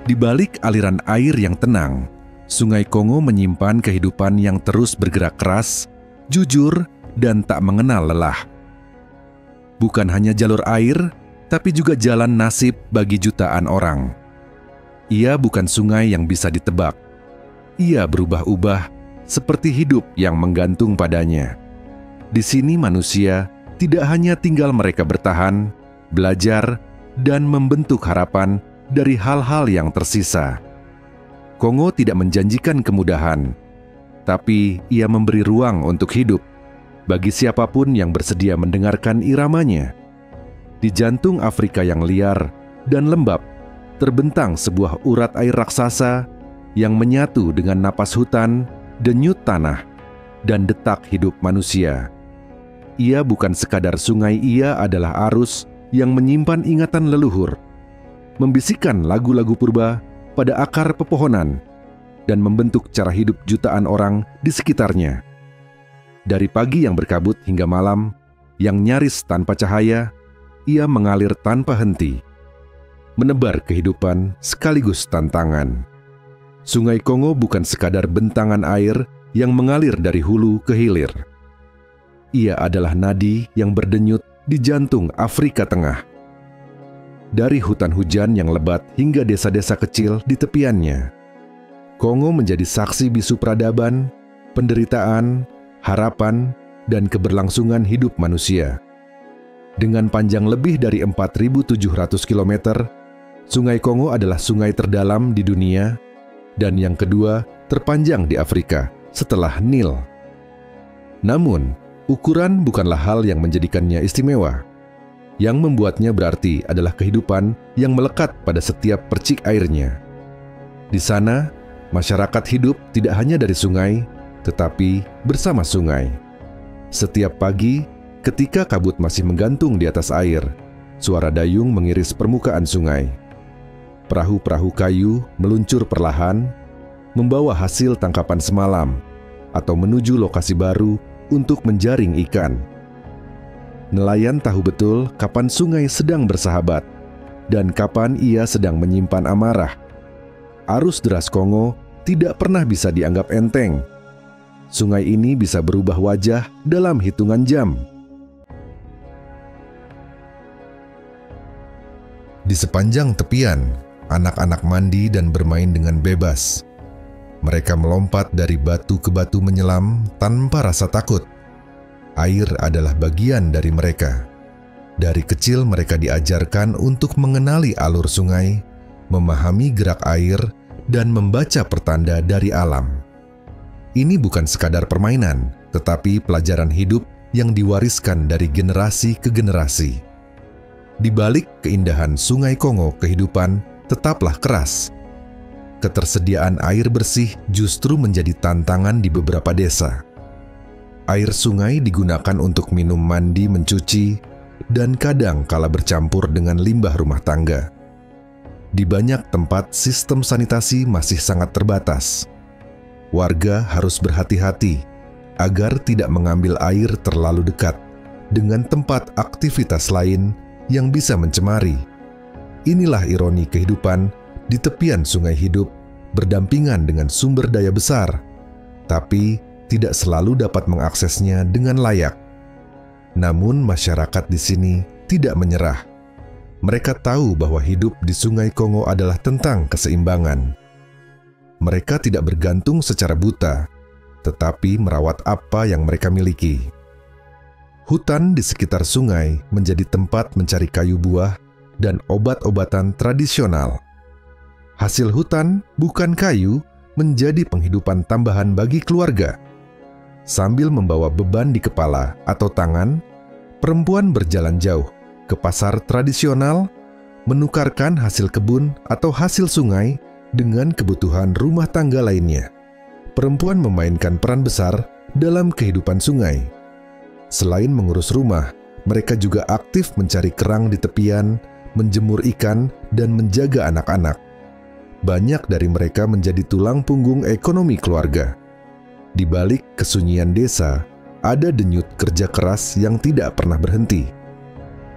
Di balik aliran air yang tenang, Sungai Kongo menyimpan kehidupan yang terus bergerak keras, jujur, dan tak mengenal lelah. Bukan hanya jalur air, tapi juga jalan nasib bagi jutaan orang. Ia bukan sungai yang bisa ditebak. Ia berubah-ubah seperti hidup yang menggantung padanya. Di sini manusia tidak hanya tinggal mereka bertahan, belajar, dan membentuk harapan dari hal-hal yang tersisa. Kongo tidak menjanjikan kemudahan, tapi ia memberi ruang untuk hidup bagi siapapun yang bersedia mendengarkan iramanya. Di jantung Afrika yang liar dan lembab, terbentang sebuah urat air raksasa yang menyatu dengan napas hutan, denyut tanah, dan detak hidup manusia. Ia bukan sekadar sungai, ia adalah arus yang menyimpan ingatan leluhur, membisikkan lagu-lagu purba pada akar pepohonan, dan membentuk cara hidup jutaan orang di sekitarnya. Dari pagi yang berkabut hingga malam, yang nyaris tanpa cahaya, ia mengalir tanpa henti, menebar kehidupan sekaligus tantangan. Sungai Kongo bukan sekadar bentangan air yang mengalir dari hulu ke hilir. Ia adalah nadi yang berdenyut di jantung Afrika Tengah. Dari hutan hujan yang lebat hingga desa-desa kecil di tepiannya, Kongo menjadi saksi bisu peradaban, penderitaan, harapan, dan keberlangsungan hidup manusia. Dengan panjang lebih dari 4.700 km, Sungai Kongo adalah sungai terdalam di dunia dan yang kedua terpanjang di Afrika setelah Nil. Namun, ukuran bukanlah hal yang menjadikannya istimewa. Yang membuatnya berarti adalah kehidupan yang melekat pada setiap percik airnya. Di sana, masyarakat hidup tidak hanya dari sungai, tetapi bersama sungai. Setiap pagi, ketika kabut masih menggantung di atas air, suara dayung mengiris permukaan sungai. Perahu-perahu kayu meluncur perlahan, membawa hasil tangkapan semalam, atau menuju lokasi baru untuk menjaring ikan. Nelayan tahu betul kapan sungai sedang bersahabat, dan kapan ia sedang menyimpan amarah. Arus deras Kongo tidak pernah bisa dianggap enteng. Sungai ini bisa berubah wajah dalam hitungan jam. Di sepanjang tepian, anak-anak mandi dan bermain dengan bebas. Mereka melompat dari batu ke batu menyelam tanpa rasa takut. Air adalah bagian dari mereka. Dari kecil mereka diajarkan untuk mengenali alur sungai, memahami gerak air, dan membaca pertanda dari alam. Ini bukan sekadar permainan, tetapi pelajaran hidup yang diwariskan dari generasi ke generasi. Di balik keindahan Sungai Kongo, kehidupan tetaplah keras. Ketersediaan air bersih justru menjadi tantangan di beberapa desa. Air sungai digunakan untuk minum, mandi, mencuci, dan kadang kala bercampur dengan limbah rumah tangga. Di banyak tempat, sistem sanitasi masih sangat terbatas. Warga harus berhati-hati agar tidak mengambil air terlalu dekat dengan tempat aktivitas lain yang bisa mencemari. Inilah ironi kehidupan di tepian sungai hidup berdampingan dengan sumber daya besar, tapi tidak selalu dapat mengaksesnya dengan layak. Namun masyarakat di sini tidak menyerah. Mereka tahu bahwa hidup di Sungai Kongo adalah tentang keseimbangan. Mereka tidak bergantung secara buta, tetapi merawat apa yang mereka miliki. Hutan di sekitar sungai menjadi tempat mencari kayu buah dan obat-obatan tradisional. Hasil hutan, bukan kayu, menjadi penghidupan tambahan bagi keluarga. Sambil membawa beban di kepala atau tangan, perempuan berjalan jauh ke pasar tradisional, menukarkan hasil kebun atau hasil sungai dengan kebutuhan rumah tangga lainnya. Perempuan memainkan peran besar dalam kehidupan sungai. Selain mengurus rumah, mereka juga aktif mencari kerang di tepian, menjemur ikan, dan menjaga anak-anak. Banyak dari mereka menjadi tulang punggung ekonomi keluarga. Di balik kesunyian desa, ada denyut kerja keras yang tidak pernah berhenti.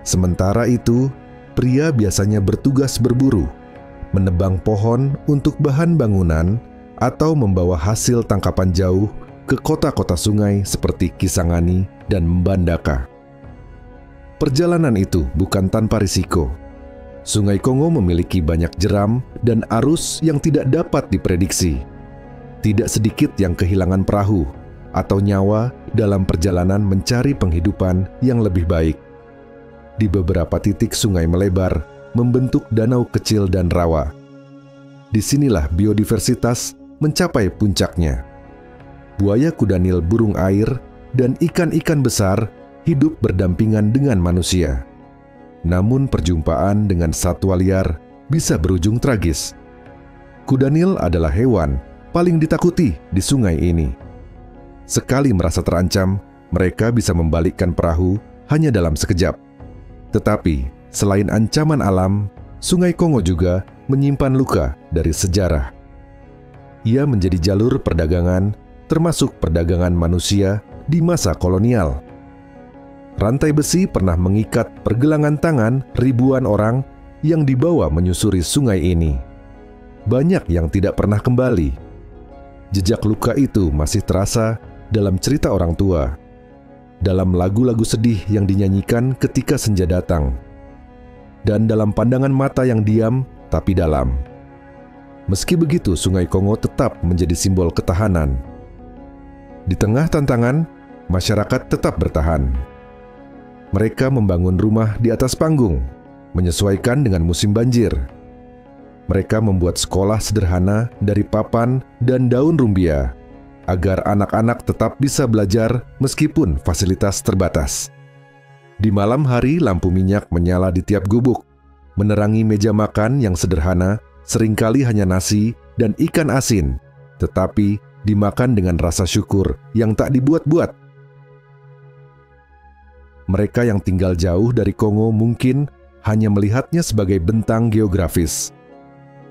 Sementara itu, pria biasanya bertugas berburu, menebang pohon untuk bahan bangunan, atau membawa hasil tangkapan jauh ke kota-kota sungai seperti Kisangani dan Mbandaka. Perjalanan itu bukan tanpa risiko. Sungai Kongo memiliki banyak jeram dan arus yang tidak dapat diprediksi. Tidak sedikit yang kehilangan perahu atau nyawa dalam perjalanan mencari penghidupan yang lebih baik. Di beberapa titik sungai melebar, membentuk danau kecil dan rawa. Disinilah biodiversitas mencapai puncaknya. Buaya kudanil burung air dan ikan-ikan besar hidup berdampingan dengan manusia. Namun perjumpaan dengan satwa liar bisa berujung tragis. Kudanil adalah hewan paling ditakuti di sungai ini. Sekali merasa terancam, mereka bisa membalikkan perahu hanya dalam sekejap. Tetapi, selain ancaman alam, Sungai Kongo juga menyimpan luka dari sejarah. Ia menjadi jalur perdagangan, termasuk perdagangan manusia di masa kolonial. Rantai besi pernah mengikat pergelangan tangan ribuan orang yang dibawa menyusuri sungai ini. Banyak yang tidak pernah kembali. Jejak luka itu masih terasa dalam cerita orang tua, dalam lagu-lagu sedih yang dinyanyikan ketika senja datang, dan dalam pandangan mata yang diam tapi dalam. Meski begitu, Sungai Kongo tetap menjadi simbol ketahanan. Di tengah tantangan, masyarakat tetap bertahan. Mereka membangun rumah di atas panggung, menyesuaikan dengan musim banjir. Mereka membuat sekolah sederhana dari papan dan daun rumbia, agar anak-anak tetap bisa belajar meskipun fasilitas terbatas. Di malam hari, lampu minyak menyala di tiap gubuk, menerangi meja makan yang sederhana, seringkali hanya nasi dan ikan asin, tetapi dimakan dengan rasa syukur yang tak dibuat-buat. Mereka yang tinggal jauh dari Kongo mungkin hanya melihatnya sebagai bentang geografis.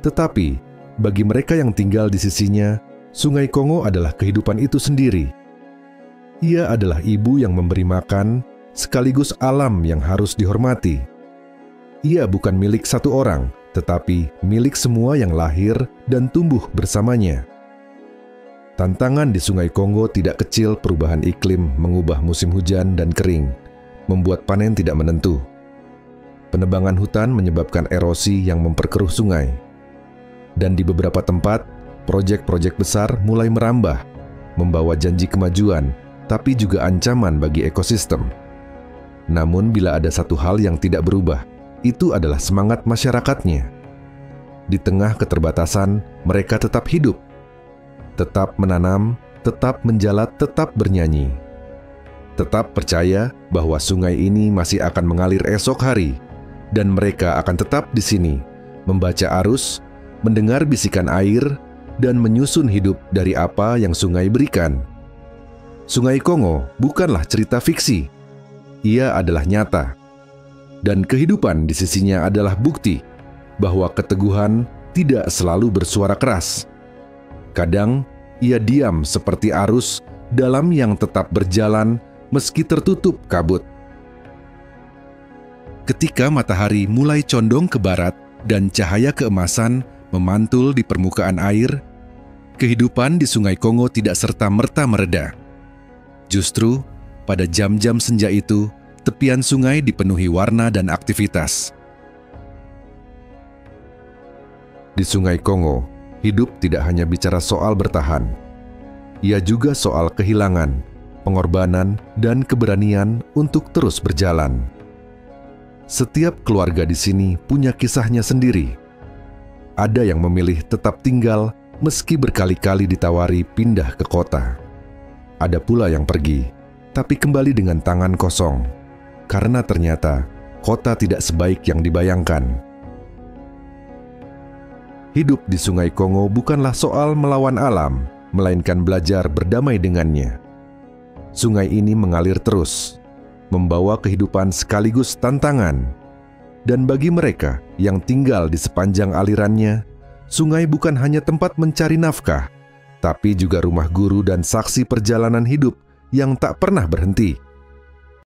Tetapi, bagi mereka yang tinggal di sisinya, Sungai Kongo adalah kehidupan itu sendiri. Ia adalah ibu yang memberi makan, sekaligus alam yang harus dihormati. Ia bukan milik satu orang, tetapi milik semua yang lahir dan tumbuh bersamanya. Tantangan di Sungai Kongo tidak kecil. Perubahan iklim mengubah musim hujan dan kering, membuat panen tidak menentu. Penebangan hutan menyebabkan erosi yang memperkeruh sungai. Dan di beberapa tempat, proyek-proyek besar mulai merambah, membawa janji kemajuan, tapi juga ancaman bagi ekosistem. Namun bila ada satu hal yang tidak berubah, itu adalah semangat masyarakatnya. Di tengah keterbatasan, mereka tetap hidup, tetap menanam, tetap menjalat, tetap bernyanyi. Tetap percaya bahwa sungai ini masih akan mengalir esok hari, dan mereka akan tetap di sini, membaca arus, mendengar bisikan air, dan menyusun hidup dari apa yang sungai berikan. Sungai Kongo bukanlah cerita fiksi. Ia adalah nyata. Dan kehidupan di sisinya adalah bukti bahwa keteguhan tidak selalu bersuara keras. Kadang ia diam seperti arus dalam yang tetap berjalan meski tertutup kabut. Ketika matahari mulai condong ke barat dan cahaya keemasan memantul di permukaan air, kehidupan di Sungai Kongo tidak serta-merta mereda. Justru, pada jam-jam senja itu, tepian sungai dipenuhi warna dan aktivitas. Di Sungai Kongo, hidup tidak hanya bicara soal bertahan. Ia juga soal kehilangan, pengorbanan, dan keberanian untuk terus berjalan. Setiap keluarga di sini punya kisahnya sendiri. Ada yang memilih tetap tinggal meski berkali-kali ditawari pindah ke kota. Ada pula yang pergi, tapi kembali dengan tangan kosong. Karena ternyata kota tidak sebaik yang dibayangkan. Hidup di Sungai Kongo bukanlah soal melawan alam, melainkan belajar berdamai dengannya. Sungai ini mengalir terus, membawa kehidupan sekaligus tantangan. Dan bagi mereka yang tinggal di sepanjang alirannya, sungai bukan hanya tempat mencari nafkah, tapi juga rumah guru dan saksi perjalanan hidup yang tak pernah berhenti.